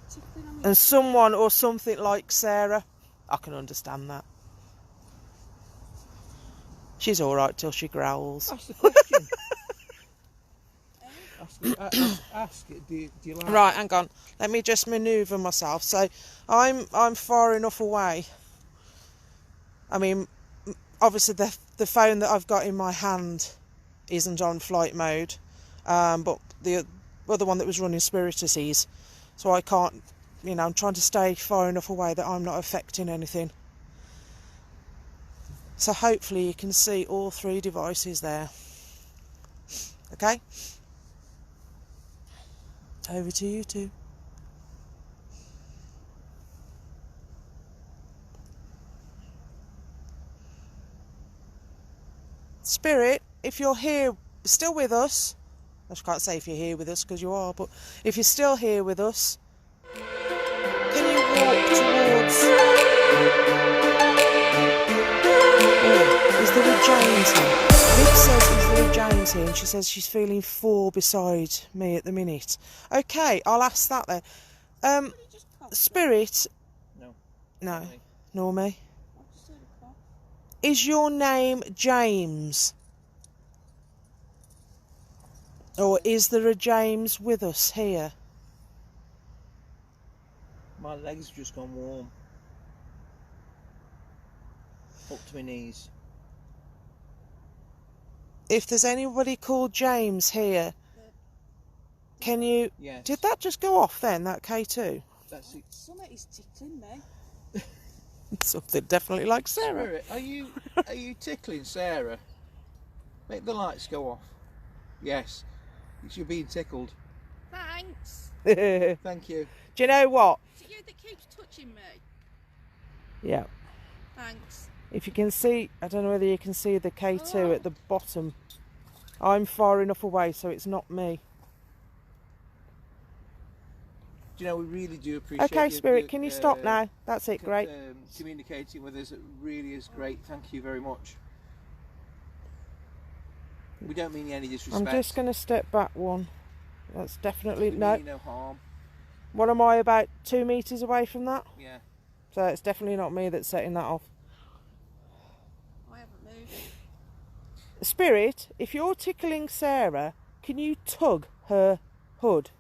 [SPEAKER 3] tickling on me.
[SPEAKER 1] And someone or something like Sarah. I can understand that. She's alright till she growls.
[SPEAKER 2] Ask the question. ask it. Do you like
[SPEAKER 1] Right, hang on. Let me just manoeuvre myself. So I'm far enough away. I mean, obviously the phone that I've got in my hand isn't on flight mode, but the other one that was running Spiritus is. So I can't, I'm trying to stay far enough away that I'm not affecting anything. So hopefully you can see all 3 devices there. Okay? Over to you two. Spirit, if you're here, still with us, I can't say if you're here with us because you are, but if you're still here with us, can you walk towards... Is there a James here? Liv says, is there a James here? And she says she's feeling 4 beside me at the minute. Okay, I'll ask that then. Spirit... No. Nor me. Is your name James? Or is there a James with us here?
[SPEAKER 2] My legs have just gone warm. Up to my knees.
[SPEAKER 1] If there's anybody called James here, can you...
[SPEAKER 2] Yes.
[SPEAKER 1] Did that just go off then, that K2?
[SPEAKER 2] That's it.
[SPEAKER 3] Something is tickling me.
[SPEAKER 1] Something definitely like Sarah.
[SPEAKER 2] Spirit, are you tickling Sarah? Make the lights go off. Yes. You're being tickled.
[SPEAKER 3] Thanks.
[SPEAKER 1] Do
[SPEAKER 2] Thank you.
[SPEAKER 1] you know what?
[SPEAKER 3] Is it you that keeps touching me?
[SPEAKER 1] Yeah.
[SPEAKER 3] Thanks.
[SPEAKER 1] If you can see, I don't know whether you can see the K2 at the bottom. I'm far enough away so it's not me.
[SPEAKER 2] Do you know, we really do appreciate
[SPEAKER 1] Okay, Spirit, can you stop now? That's it, great.
[SPEAKER 2] Communicating with us, it really is great. Thank you very much. We don't mean any disrespect.
[SPEAKER 1] I'm just going to step back one. That's definitely...
[SPEAKER 2] We
[SPEAKER 1] No.
[SPEAKER 2] mean no harm.
[SPEAKER 1] What am I, about 2 metres away from that?
[SPEAKER 2] Yeah.
[SPEAKER 1] So it's definitely not me that's setting that off. Spirit, if you're tickling Sarah, can you tug her hood?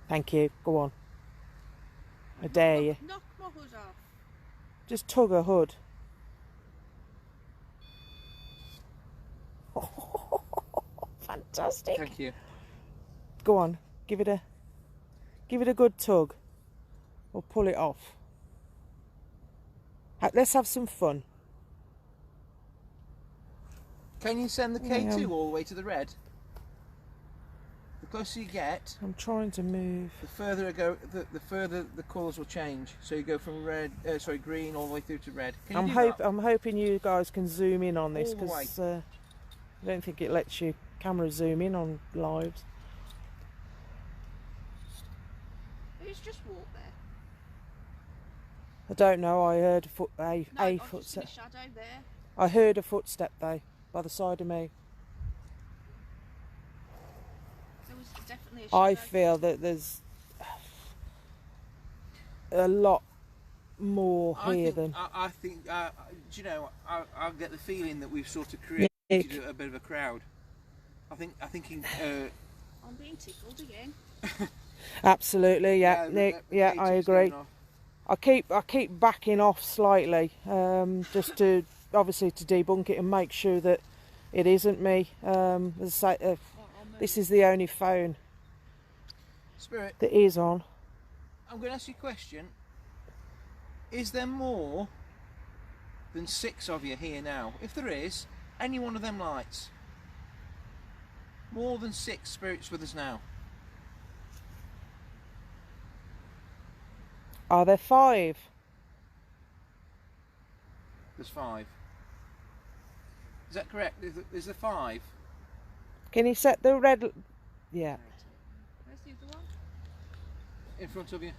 [SPEAKER 1] Thank you. Go on. I dare you.
[SPEAKER 3] Knock my hood off.
[SPEAKER 1] Just tug her hood. Fantastic.
[SPEAKER 2] Thank you.
[SPEAKER 1] Go on. Give it a good tug. Or pull it off. Let's have some fun.
[SPEAKER 2] Can you send the K2 all the way to the red? The closer you get,
[SPEAKER 1] I'm trying to move.
[SPEAKER 2] the further I go, the further the colours will change. So you go from green all the way through to red. Can you do that?
[SPEAKER 1] I'm hoping you guys can zoom in on this
[SPEAKER 2] All the way.
[SPEAKER 1] because I don't think it lets you camera zoom in on lives.
[SPEAKER 3] Who's just walked there?
[SPEAKER 1] I don't know. I heard a
[SPEAKER 3] No, I've just seen
[SPEAKER 1] footstep.
[SPEAKER 3] a shadow there.
[SPEAKER 1] I heard a footstep though by the side of me.
[SPEAKER 3] There was definitely a shadow.
[SPEAKER 1] I feel that there's a lot more here than.
[SPEAKER 2] I think. Do you know? I get the feeling that we've sort of created a bit of a crowd. I think.
[SPEAKER 3] I'm being tickled again.
[SPEAKER 1] Absolutely, yeah, Nick. Yeah, I agree. I keep backing off slightly, just to obviously to debunk it and make sure that it isn't me. As I say, this is the only phone
[SPEAKER 2] Spirit,
[SPEAKER 1] that is on.
[SPEAKER 2] I'm going to ask you a question. Is there more than 6 of you here now? If there is, any one of them lights. More than 6 spirits with us now.
[SPEAKER 1] Are there 5?
[SPEAKER 2] There's 5. Is that correct? Is there 5?
[SPEAKER 1] Can you set the red? Yeah.
[SPEAKER 3] Where's the other one?
[SPEAKER 2] In front of you?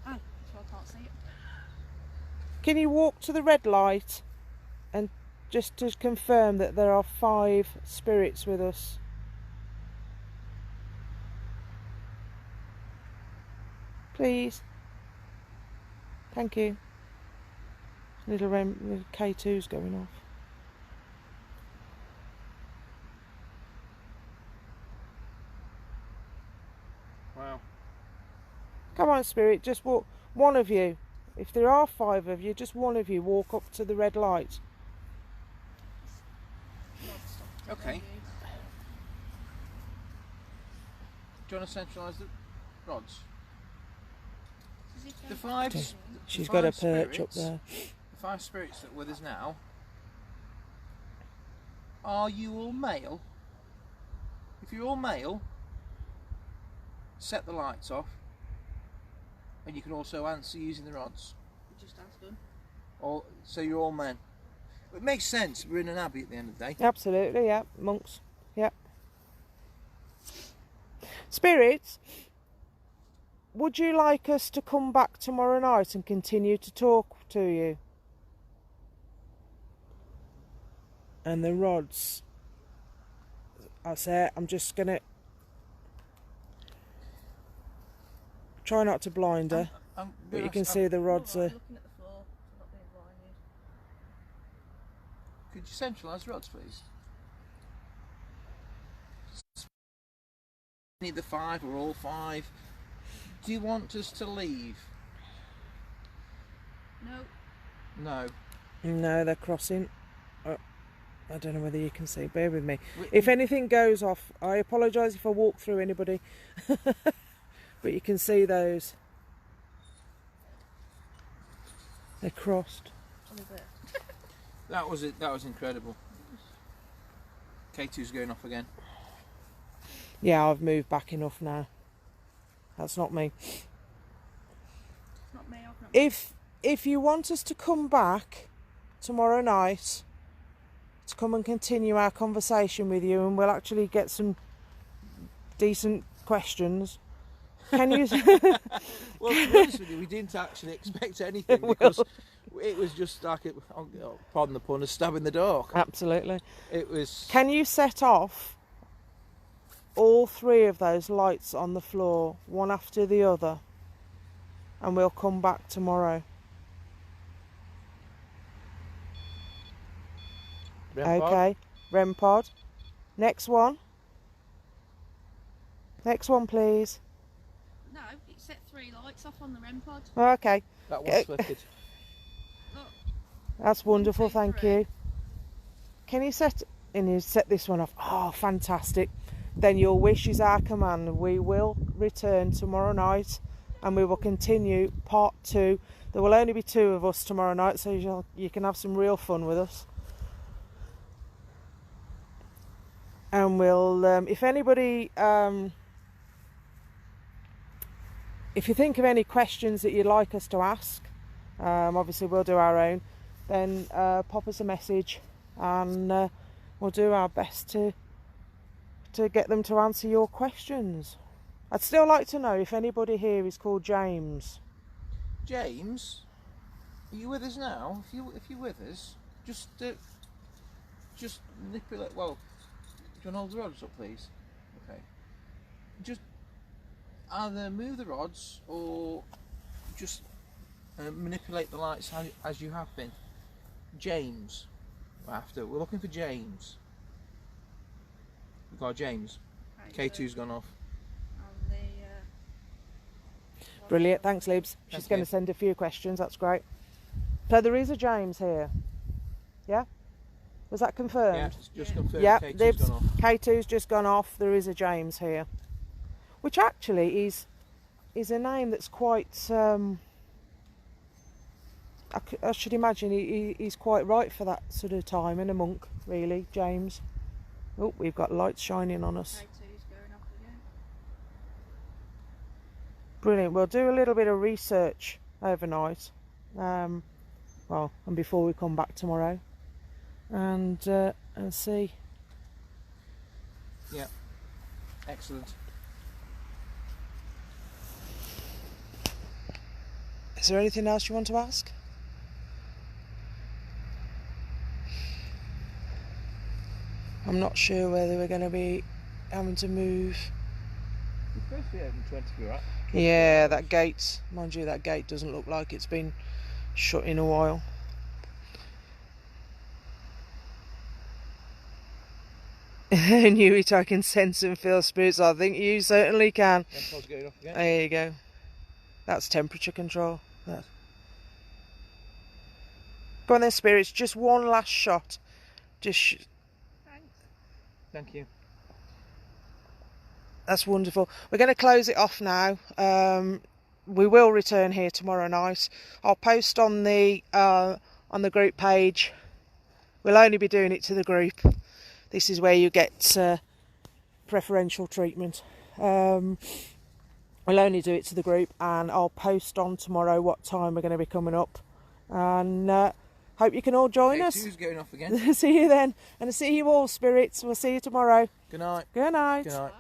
[SPEAKER 3] Oh, so I can't see it.
[SPEAKER 1] Can you walk to the red light and just to confirm that there are 5 spirits with us? Please. Thank you. Little K2's going off.
[SPEAKER 2] Wow.
[SPEAKER 1] Come on, Spirit, just walk. One of you. If there are 5 of you, just one of you walk up to the red light.
[SPEAKER 2] Okay. Do you want to centralise the rods? The 5.
[SPEAKER 1] She's
[SPEAKER 2] the
[SPEAKER 1] got a
[SPEAKER 2] 5
[SPEAKER 1] perch up
[SPEAKER 2] spirits,
[SPEAKER 1] there.
[SPEAKER 2] The 5 spirits that are with us now. Are you all male? If you're all male, set the lights off, and you can also answer using the rods.
[SPEAKER 3] You just asked them.
[SPEAKER 2] So you're all men. It makes sense. We're in an abbey at the end of the day.
[SPEAKER 1] Absolutely, yeah. Monks, yeah. Spirits, would you like us to come back tomorrow night and continue to talk to you? And the rods. I say, I'm just going to try not to blind her, but you can see the rods
[SPEAKER 3] All
[SPEAKER 1] are...
[SPEAKER 3] right, looking at the floor, I'm not being blinded.
[SPEAKER 2] Could you centralise the rods, please? Need the 5 or all 5? Do you want us to leave?
[SPEAKER 3] No.
[SPEAKER 2] No.
[SPEAKER 1] No, they're crossing. I don't know whether you can see. Bear with me. If anything goes off, I apologise if I walk through anybody. But you can see those. They're crossed.
[SPEAKER 2] That was it. That was incredible. K2's going off again.
[SPEAKER 1] Yeah, I've moved back enough now. That's not me.
[SPEAKER 3] Not me, I've not
[SPEAKER 1] If you want us to come back tomorrow night to come and continue our conversation with you, and we'll actually get some decent questions. Can you?
[SPEAKER 2] Well, to be honest with you, we didn't actually expect anything because it was just like, pardon the pun, a stab in the dark.
[SPEAKER 1] Absolutely.
[SPEAKER 2] It was.
[SPEAKER 1] Can you set off all 3 of those lights on the floor, one after the other, and we'll come back tomorrow?
[SPEAKER 2] REM pod.
[SPEAKER 1] Okay, REM pod. Next one. Next one, please.
[SPEAKER 3] No, it set 3 lights off on the REM pod.
[SPEAKER 1] Okay,
[SPEAKER 2] That one's flickered.
[SPEAKER 3] Look,
[SPEAKER 1] that's wonderful.
[SPEAKER 3] 1, 2,
[SPEAKER 1] Thank
[SPEAKER 3] 3.
[SPEAKER 1] you. Can you set this one off? Oh, fantastic. Then your wish is our command. We will return tomorrow night and we will continue part 2. There will only be 2 of us tomorrow night, so you can have some real fun with us. And we'll, if anybody, if you think of any questions that you'd like us to ask, obviously we'll do our own, then pop us a message and we'll do our best to get them to answer your questions. I'd still like to know if anybody here is called James.
[SPEAKER 2] James, are you with us now? If you're with us, just manipulate. Well, do you want to hold the rods up, please? Okay. Just either move the rods or just manipulate the lights as you have been. James, we're looking for James. We've got James.
[SPEAKER 3] Right,
[SPEAKER 2] K2's gone off.
[SPEAKER 3] on the,
[SPEAKER 1] Brilliant, thanks Libs. She's
[SPEAKER 2] Thank
[SPEAKER 1] going
[SPEAKER 2] you.
[SPEAKER 1] to send a few questions, that's great. So there is a James here. Yeah? Was that
[SPEAKER 2] Yeah,
[SPEAKER 1] confirmed?
[SPEAKER 2] it's just confirmed.
[SPEAKER 1] Yeah,
[SPEAKER 2] K2's
[SPEAKER 1] Libs,
[SPEAKER 2] gone off.
[SPEAKER 1] K2's just gone off. There is a James here. Which actually is a name that's quite... I should imagine he's quite right for that sort of time, and a monk, really, James. Oh, we've got lights shining on us.
[SPEAKER 3] K2's going off again.
[SPEAKER 1] Brilliant. We'll do a little bit of research overnight, and before we come back tomorrow, and see.
[SPEAKER 2] Yeah. Excellent.
[SPEAKER 1] Is there anything else you want to ask? I'm not sure whether we're going to be having to move.
[SPEAKER 2] It's supposed to be open 24 hours.
[SPEAKER 1] Yeah, that gate, mind you, that gate doesn't look like it's been shut in a while. I knew it, I can sense and feel spirits. I think you certainly can.
[SPEAKER 2] REM pod's going off again.
[SPEAKER 1] There you go. That's temperature control. Go on then, spirits, just one last shot.
[SPEAKER 3] Thanks.
[SPEAKER 2] Thank you.
[SPEAKER 1] That's wonderful. We're going to close it off now. We will return here tomorrow night. I'll post on the group page. We'll only be doing it to the group. This is where you get preferential treatment. We'll only do it to the group, and I'll post on tomorrow what time we're going to be coming up. And hope you can all join us.
[SPEAKER 2] K2's going off again.
[SPEAKER 1] See you then, and see you all, spirits. We'll see you tomorrow.
[SPEAKER 2] Good night.
[SPEAKER 1] Good night.
[SPEAKER 2] Good night.